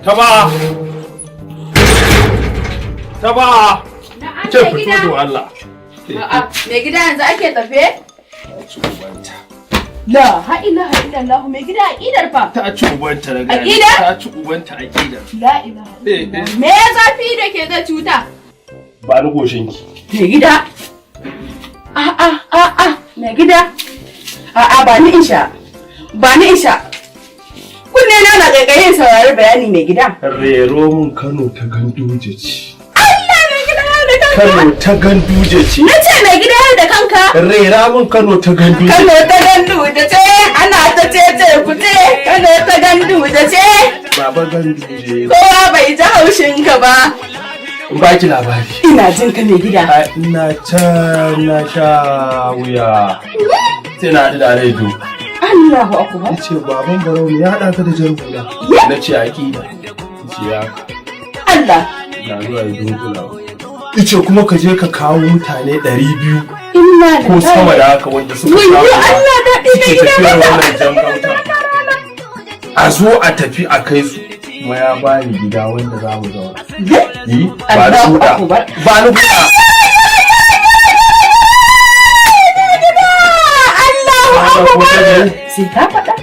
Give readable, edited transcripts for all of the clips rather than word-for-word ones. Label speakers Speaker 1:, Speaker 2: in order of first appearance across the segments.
Speaker 1: Taba! Taba! Ce fito da Allah.
Speaker 2: A'a, mai gida yanzu ake tafe? La ha'ila illallah mai gida aqidar fa.
Speaker 1: Ta ci ubanta daga
Speaker 2: Aqida?
Speaker 1: ta ci ubanta aqida.
Speaker 2: La ilaha illallah. Me ya zafi da ke zai cuta?
Speaker 1: Ba ni goshinki.
Speaker 2: Mai gida? A'a, mai gida? A'a ba ni isha. Ba ni isha. Kunne na gaggayen saurari bayani mai gida.
Speaker 1: Rero mun Kano ta Ganduje ce.
Speaker 2: Allah mai gida da kanka.
Speaker 1: Kano ta Ganduje ce.
Speaker 2: Na ce mai gida da kanka.
Speaker 1: Rera mun Kano ta Ganduje.
Speaker 2: Kano ta Ganduje ce. Ana ta ce ku ce. Kano ta Ganduje ce.
Speaker 1: Baba Ganduje.
Speaker 2: Kowa bai ji haushin ka ba.
Speaker 1: In ba ki labari.
Speaker 2: Ina jin ka mai gida.
Speaker 1: Ina can na sha wuya. Sai na haɗu da Redo.
Speaker 2: Allahu akbar.
Speaker 1: Ya ce baban Barau ne ya haɗa ka da jan hula. Na ce aƙida. Ya ce ya
Speaker 2: Allah.
Speaker 1: na zuwa yi dunkula. Ya ce kuma ka je ka kawo mutane 200
Speaker 2: Inna da
Speaker 1: ko sama da haka wanda suka
Speaker 2: Wayyo Allah daɗi mai gida
Speaker 1: tafiyar
Speaker 2: mata.
Speaker 1: wannan jan bauta. A zo a tafi a kai su. Kuma ya bani gida wanda za mu zauna. Yi ba ni
Speaker 2: Allahu
Speaker 1: buɗa.
Speaker 2: akbar.
Speaker 1: Ba ni buɗa.
Speaker 2: Allahu akbar. Sai ka faɗa.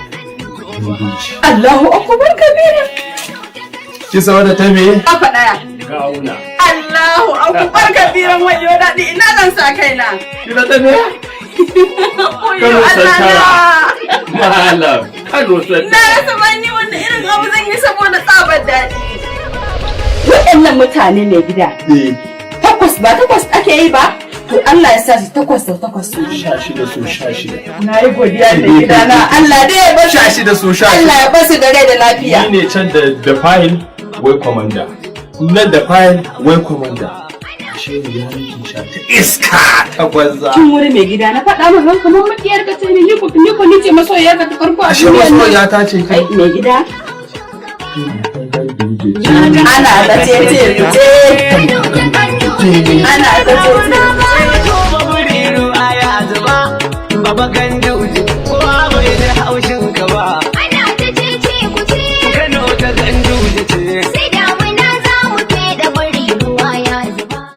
Speaker 2: Allahu akbar kabira.
Speaker 1: Ki sawa da ta me?
Speaker 2: A faɗa.
Speaker 1: Gauna.
Speaker 2: Allahu akbar kabiran wayo daɗi ina zan sa kaina.
Speaker 1: Ki da ta me?
Speaker 2: Wayo
Speaker 1: Kano
Speaker 2: Allah
Speaker 1: Santara.
Speaker 2: na.
Speaker 1: Malam. Kano
Speaker 2: Na
Speaker 1: Santara.
Speaker 2: rasa bani wanda irin abu zan yi saboda tsabar daɗi. Waɗannan mutane mai gida. Takwas ba takwas ake yi ba? To Allah ya sa su takwas da takwas su.
Speaker 1: 16 so 16.
Speaker 2: Na yi godiya da gidana. Allah dai ya basu.
Speaker 1: 16 so 16.
Speaker 2: Allah ya basu da rai da lafiya.
Speaker 1: Ni ne can da fayil wai komanda. Nan da fayil wai komanda. Ashe ne ya nake sha ta iska ta gwanza.
Speaker 2: Kin wuri mai gida na faɗa min ran kamar makiyar ka ce ni ko ni ce masoyiyar ka ta farko a
Speaker 1: Ashe
Speaker 2: duniyar nan.
Speaker 1: masoya ta ce kai.
Speaker 2: Ai mai gida. Ana ta ce ce. Ana ta ce ce.
Speaker 3: Baba Ganduje, kowa bai ji haushin ka ba.
Speaker 4: Ana ta ce ku ce.
Speaker 3: Kano ta Ganduje ce.